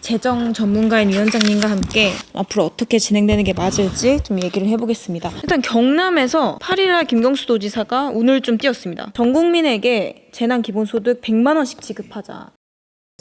재정 전문가인 위원장님과 함께 앞으로 어떻게 진행되는 게 맞을지 좀 얘기를 해보겠습니다. 일단 경남에서 8일날 김경수 도지사가 운을 좀 띄웠습니다. 전 국민에게 재난 기본소득 100만 원씩 지급하자.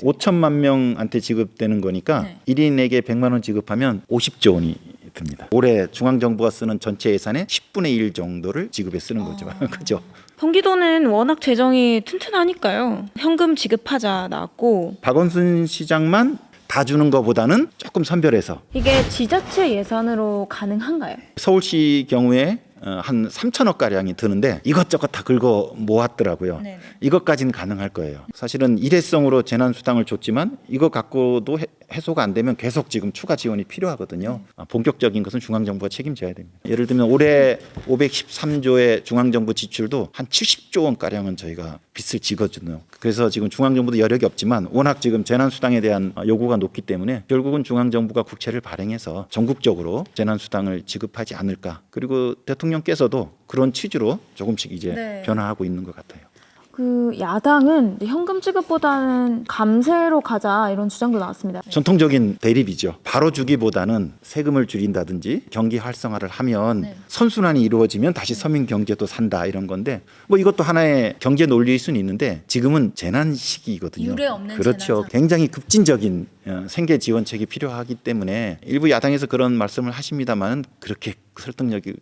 5천만 명한테 지급되는 거니까 1인에게 100만 원 지급하면 50조 원이 듭니다. 올해 중앙정부가 쓰는 전체 예산의 10분의 1 정도를 지급에 쓰는 거죠. 그죠? 경기도는 워낙 재정이 튼튼하니까요. 현금 지급하자 나왔고, 박원순 시장만 다 주는 것보다는 조금 선별해서 이게 지자체 예산으로 가능한가요? 서울시 경우에 한 3천억 가량이 드는데 이것저것 다 긁어 모았더라고요. 네네. 이것까지는 가능할 거예요. 사실은 일회성으로 재난수당을 줬지만 이거 갖고도 해소가 안 되면 계속 지금 추가 지원이 필요하거든요. 본격적인 것은 중앙정부가 책임져야 됩니다. 예를 들면 올해 513조의 중앙정부 지출도 한 70조 원 가량은 저희가 빚을 지거든요. 그래서 지금 중앙정부도 여력이 없지만 워낙 지금 재난수당에 대한 요구가 높기 때문에 결국은 중앙정부가 국채를 발행해서 전국적으로 재난수당을 지급하지 않을까. 그리고 대통령께서도 그런 취지로 조금씩 이제 변화하고 있는 것 같아요. 그 야당은 현금 지급보다는 감세로 가자 이런 주장도 나왔습니다. 전통적인 대립이죠. 바로 주기보다는 세금을 줄인다든지 경기 활성화를 하면 선순환이 이루어지면 다시 서민 경제도 산다 이런 건데 뭐 이것도 하나의 경제 논리일 수는 있는데 지금은 재난 시기거든요. 유례 없는 그렇죠. 굉장히 급진적인 생계 지원책이 필요하기 때문에 일부 야당에서 그런 말씀을 하십니다만 그렇게 설득력이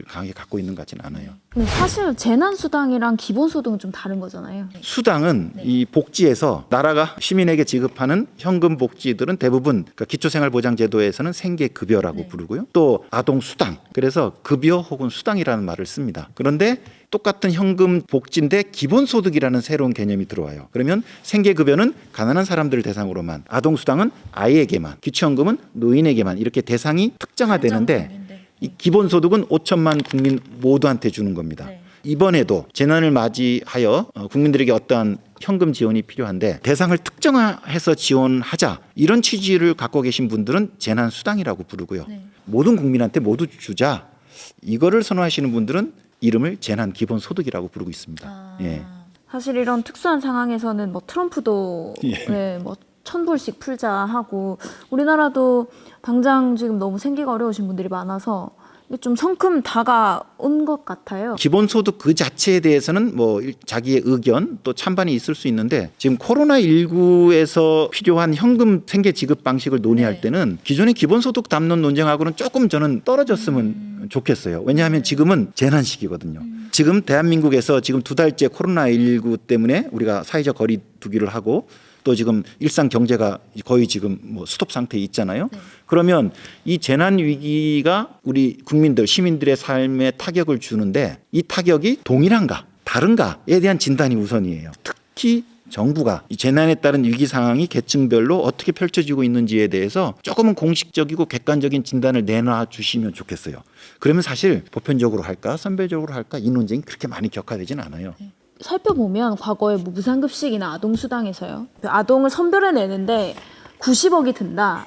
강하게 갖고 있는 것 같지는 않아요. 근데 사실 재난수당이랑 기본소득은 좀 다른 거잖아요. 수당은 이 복지에서 나라가 시민에게 지급하는 현금 복지들은 대부분 그러니까 기초생활보장제도에서는 생계급여라고 부르고요. 또 아동수당, 그래서 급여 혹은 수당이라는 말을 씁니다. 그런데 똑같은 현금 복지인데 기본소득이라는 새로운 개념이 들어와요. 그러면 생계급여는 가난한 사람들을 대상으로만, 아동수당은 아이에게만, 기초연금은 노인에게만 이렇게 대상이 특정화되는데 이 기본소득은 5천만 국민 모두한테 주는 겁니다. 이번에도 재난을 맞이하여 국민들에게 어떠한 현금 지원이 필요한데 대상을 특정화해서 지원하자 이런 취지를 갖고 계신 분들은 재난수당이라고 부르고요. 모든 국민한테 모두 주자 이거를 선호하시는 분들은 이름을 재난기본소득이라고 부르고 있습니다. 예. 사실 이런 특수한 상황에서는 뭐 트럼프도 뭐 1,000불씩 풀자 하고 우리나라도 당장 지금 너무 생기가 어려우신 분들이 많아서 좀 성큼 다가온 것 같아요. 기본소득 그 자체에 대해서는 뭐 자기의 의견 또 찬반이 있을 수 있는데 지금 코로나19에서 필요한 현금 생계 지급 방식을 논의할 때는 기존의 기본소득 담론 논쟁하고는 조금 저는 떨어졌으면 좋겠어요. 왜냐하면 지금은 재난 시기거든요. 지금 대한민국에서 지금 2달째 코로나19 때문에 우리가 사회적 거리두기를 하고 또 지금 일상 경제가 거의 지금 뭐 스톱 상태에 있잖아요. 그러면 이 재난 위기가 우리 국민들 시민들의 삶에 타격을 주는데 이 타격이 동일한가 다른가에 대한 진단이 우선이에요. 특히 정부가 이 재난에 따른 위기 상황이 계층별로 어떻게 펼쳐지고 있는지에 대해서 조금은 공식적이고 객관적인 진단을 내놔 주시면 좋겠어요. 그러면 사실 보편적으로 할까 선별적으로 할까 이 논쟁이 그렇게 많이 격화되지는 않아요. 살펴보면 과거에 뭐 무상급식이나 아동수당에서요. 아동을 선별해내는데 90억이 든다.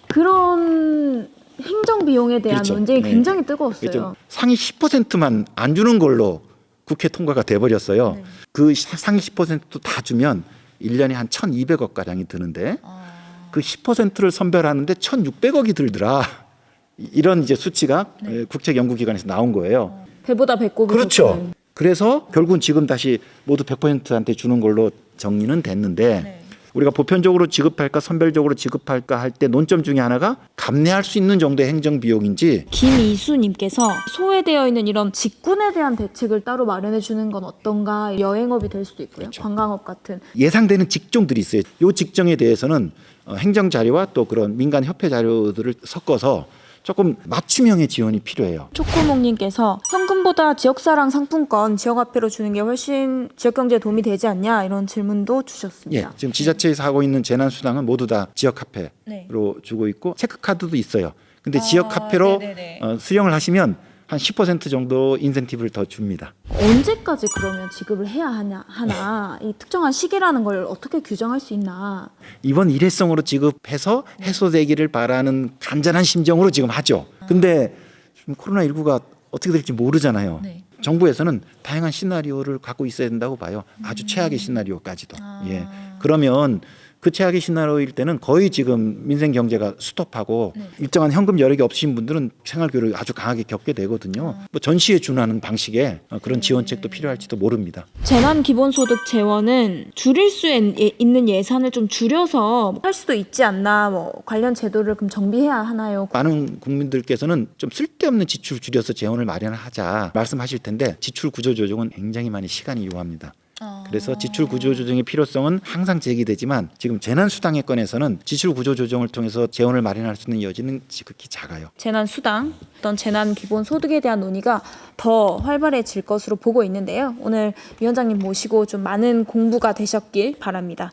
그런 행정비용에 대한 논쟁이 굉장히 뜨거웠어요. 그렇죠. 상위 10%만 안 주는 걸로 국회 통과가 돼버렸어요. 그 상위 10%도 다 주면 1년에 한 1,200억 가량이 드는데 그 10%를 선별하는데 1,600억이 들더라. 이런 이제 수치가 국책연구기관에서 나온 거예요. 배보다 배꼽이 그렇죠. 높은. 그래서 결국은 지금 다시 모두 100%한테 주는 걸로 정리는 됐는데 우리가 보편적으로 지급할까 선별적으로 지급할까 할 때 논점 중에 하나가 감내할 수 있는 정도의 행정비용인지. 김이수님께서 소외되어 있는 이런 직군에 대한 대책을 따로 마련해 주는 건 어떤가. 여행업이 될 수도 있고요. 그렇죠. 관광업 같은. 예상되는 직종들이 있어요. 이 직종에 대해서는 행정자료와 또 그런 민간협회 자료들을 섞어서 조금 맞춤형의 지원이 필요해요. 초코몽님께서 현금보다 지역사랑 상품권 지역화폐로 주는 게 훨씬 지역경제에 도움이 되지 않냐 이런 질문도 주셨습니다. 예, 지금 지자체에서 하고 있는 재난수당은 모두 다 지역화폐로 주고 있고 체크카드도 있어요. 근데 지역화폐로 수령을 하시면 한 10% 정도 인센티브를 더 줍니다. 언제까지 그러면 지급을 해야 하나 이 특정한 시기라는 걸 어떻게 규정할 수 있나. 이번 일회성으로 지급해서 해소되기를 바라는 간절한 심정으로 지금 하죠. 근데 지금 코로나19가 어떻게 될지 모르잖아요. 정부에서는 다양한 시나리오를 갖고 있어야 된다고 봐요. 아주 최악의 시나리오까지도. 예. 그러면 그 최악의 시나리오일 때는 거의 지금 민생 경제가 스톱하고 일정한 현금 여력이 없으신 분들은 생활고를 아주 강하게 겪게 되거든요. 뭐 전시에 준하는 방식의 그런 지원책도 필요할지도 모릅니다. 재난기본소득 재원은 줄일 수 있는 예산을 좀 줄여서 할 수도 있지 않나, 뭐 관련 제도를 그럼 정비해야 하나요? 많은 국민들께서는 좀 쓸데없는 지출 줄여서 재원을 마련하자 말씀하실 텐데 지출 구조 조정은 굉장히 많이 시간이 요합니다. 그래서 지출 구조 조정의 필요성은 항상 제기되지만 지금 재난수당에 건에서는 지출 구조 조정을 통해서 재원을 마련할 수 있는 여지는 지극히 작아요. 재난수당, 어떤 재난기본소득에 대한 논의가 더 활발해질 것으로 보고 있는데요. 오늘 위원장님 모시고 좀 많은 공부가 되셨길 바랍니다.